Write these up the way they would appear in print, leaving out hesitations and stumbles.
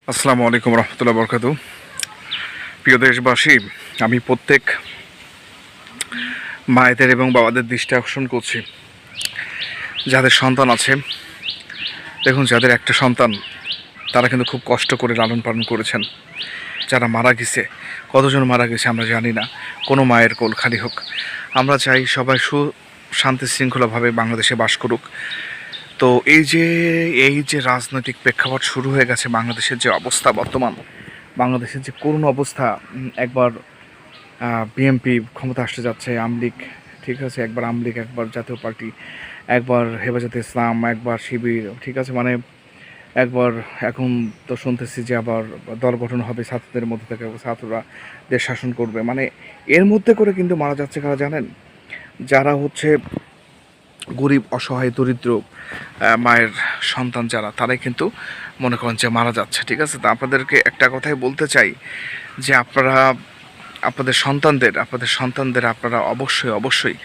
আসসালামু আলাইকুম রহমতুল্লাহ বরকাতু। প্রিয় দেশবাসী, আমি প্রত্যেক মায়েদের এবং বাবাদের দৃষ্টি আকর্ষণ করছি, যাদের সন্তান আছে। দেখুন, যাদের একটা সন্তান, তারা কিন্তু খুব কষ্ট করে লালন পালন করেছেন। যারা মারা গেছে, কতজন মারা গেছে আমরা জানি না। কোনো মায়ের কোল খালি হোক। আমরা চাই সবাই শান্তি শৃঙ্খলাভাবে বাংলাদেশে বাস করুক। তো এই যে রাজনৈতিক প্রেক্ষাপট শুরু হয়ে গেছে, বাংলাদেশের যে অবস্থা বর্তমান, বাংলাদেশের যে করুণ অবস্থা, একবার বিএনপি ক্ষমতা আসতে যাচ্ছে, আমলিগ, ঠিক আছে, একবার আমলিগ, একবার জাতীয় পার্টি, একবার হেফাজতে ইসলাম, একবার শিবির, ঠিক আছে, মানে একবার এখন তো শুনতেছি যে আবার দল গঠন হবে ছাত্রদের মধ্যে থেকে, ছাত্ররা দেশ শাসন করবে। মানে এর মধ্যে করে কিন্তু মারা যাচ্ছে কারা জানেন? যারা হচ্ছে গরিব, অসহায়, দরিদ্র মায়ের সন্তান যারা, তারাই কিন্তু মনে করেন যে মারা যাচ্ছে, ঠিক আছে। তো আপনাদেরকে একটা কথাই বলতে চাই যে আপনারা আপনাদের সন্তানদের আপনারা অবশ্যই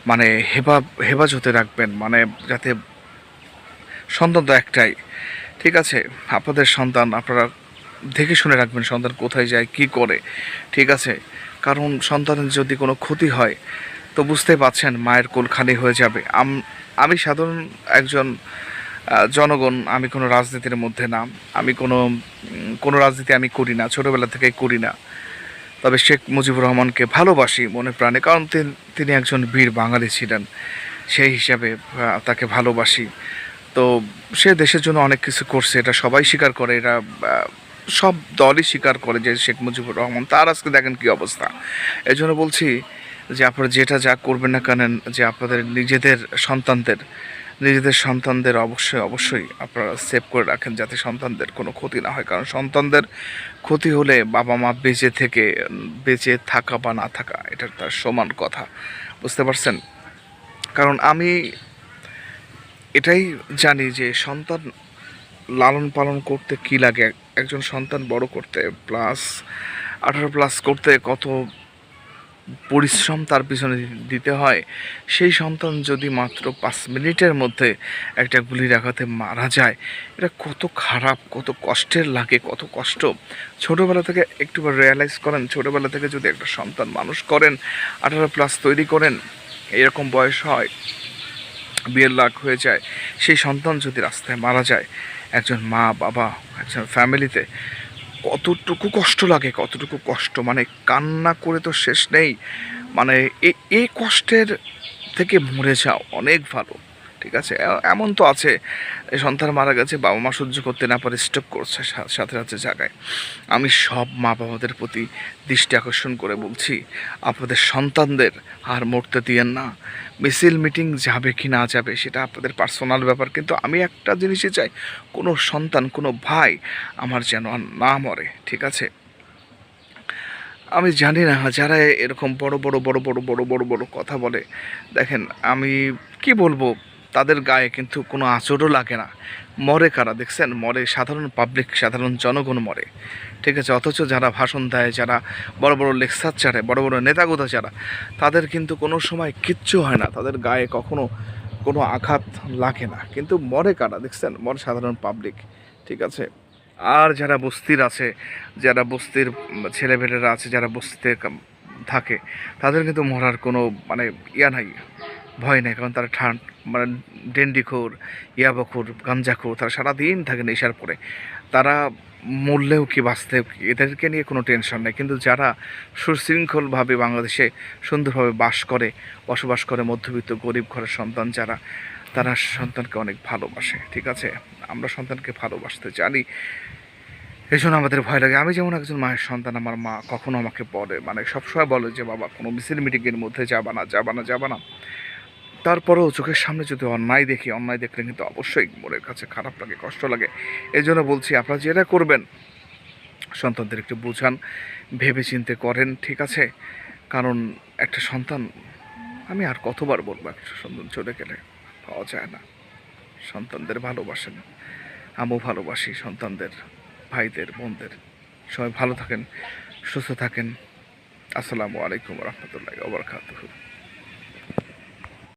মানে হেফাজতে রাখবেন, মানে যাতে সন্তান তো একটাই, ঠিক আছে। আপনাদের সন্তান আপনারা দেখে শুনে রাখবেন, সন্তান কোথায় যায়, কি করে, ঠিক আছে। কারণ সন্তানের যদি কোনো ক্ষতি হয়, তো বুঝতেই পারছেন মায়ের কোল খালি হয়ে যাবে। আমি সাধারণ একজন জনগণ, আমি কোনো রাজনীতির মধ্যে না, আমি কোনো রাজনীতি আমি করি না, ছোটোবেলা থেকেই করি না। তবে শেখ মুজিবুর রহমানকে ভালোবাসি মনে প্রাণে, কারণ তিনি একজন বীর বাঙালি ছিলেন। সেই হিসাবে তাকে ভালোবাসি। তো সে দেশের জন্য অনেক কিছু করছে, এটা সবাই স্বীকার করে, এটা সব দলই স্বীকার করে যে শেখ মুজিবুর রহমান, তার আজকে দেখেন কী অবস্থা। এই জন্য বলছি যে আপনারা যেটা যা করবেন না কেন, যে আপনাদের নিজেদের সন্তানদের অবশ্যই আপনারা সেভ করে রাখেন, যাতে সন্তানদের কোনো ক্ষতি না হয়। কারণ সন্তানদের ক্ষতি হলে বাবা মা বেঁচে থাকা বা না থাকা, এটা তার সমান কথা, বুঝতে পারছেন? কারণ আমি এটাই জানি যে সন্তান লালন পালন করতে কী লাগে, একজন সন্তান বড় করতে, +18 করতে কত পরিশ্রম তার পিছনে দিতে হয়। সেই সন্তান যদি মাত্র 5 মিনিটের মধ্যে একটা গুলির আঘাতে মারা যায়, এটা কত খারাপ, কত কষ্টের লাগে, কত কষ্ট। ছোটোবেলা থেকে একটুবার রিয়ালাইজ করেন, ছোটোবেলা থেকে যদি একটা সন্তান মানুষ করেন, 18+ তৈরি করেন, এরকম বয়স হয়, বিয়ের লাখ হয়ে যায়, সেই সন্তান যদি রাস্তায় মারা যায়, একজন মা বাবা, একজন ফ্যামিলিতে কতটুকু কষ্ট লাগে, কতটুকু কষ্ট, মানে কান্না করে তো শেষ নেই। মানে এই কষ্টের থেকে মরে যাও অনেক ভালো, ঠিক আছে। এমন তো আছে সন্তান মারা গেছে, বাবা মা সহ্য করতে না পারে স্ট্রোক করছে সাথে জায়গায়। আমি সব মা বাবাদের প্রতি দৃষ্টি আকর্ষণ করে বলছি, আপনাদের সন্তানদের আর মরতে দিয়েন না। মিছিল মিটিং যাবে কি না যাবে সেটা আপনাদের পার্সোনাল ব্যাপার, কিন্তু আমি একটা জিনিসই চাই, কোনো সন্তান, কোনো ভাই আমার যেন না মরে, ঠিক আছে। আমি জানি না যারা এরকম বড় কথা বলে, দেখেন আমি কি বলবো, তাদের গায়ে কিন্তু কোনো আঁচড়ও লাগে না। মরে কারা দেখছেন? মরে সাধারণ পাবলিক, সাধারণ জনগণ মরে, ঠিক আছে। অথচ যারা ভাষণ দেয়, যারা বড় লেকচার ছাড়ে, বড় নেতাগোতা যারা, তাদের কিন্তু কোনো সময় কিচ্ছু হয় না, তাদের গায়ে কখনো কোনো আঘাত লাগে না। কিন্তু মরে কারা দেখছেন? মরে সাধারণ পাবলিক, ঠিক আছে। আর যারা বস্তির আছে, যারা বস্তির ছেলেপেলেরা আছে, যারা বস্তিতে থাকে, তাদের কিন্তু মরার কোনো মানে নাই, ভয় নেই। কারণ তারা মানে ডেন্ডিখোর, ইয়াবাখোর, গাঞ্জাখোর, তারা সারাদিন থাকে নেশার পরে, তারা মরলেও কি বাঁচতেও কি, এদেরকে নিয়ে কোনো টেনশন নেই। কিন্তু যারা সুশৃঙ্খলভাবে বাংলাদেশে সুন্দরভাবে বসবাস করে, মধ্যবিত্ত গরিব ঘরের সন্তান যারা, তারা সন্তানকে অনেক ভালোবাসে, ঠিক আছে। আমরা সন্তানকে ভালোবাসতে জানি, এই জন্য আমাদের ভয় লাগে। আমি যেমন একজন মায়ের সন্তান, আমার মা কখনো আমাকে বলে, মানে সবসময় বলে যে বাবা কোনো মিছিল মিটিংয়ের মধ্যে যাবা না। তারপরেও চোখের সামনে যদি অন্যায় দেখলে কিন্তু অবশ্যই মনের কাছে খারাপ লাগে, কষ্ট লাগে। এই জন্য বলছি, আপনারা যেটা করবেন সন্তানদের একটু বোঝান, ভেবে চিন্তে করেন, ঠিক আছে। কারণ একটা সন্তান, আমি আর কতবার বলবো, একটা সন্তান চলে গেলে পাওয়া যায় না। সন্তানদের ভালোবাসেন, আমিও ভালোবাসি সন্তানদের, ভাইদের, বোনদের। সবাই ভালো থাকেন, সুস্থ থাকেন। আসসালামু আলাইকুম রহমতুল্লাহি ওয়া বারাকাতুহু।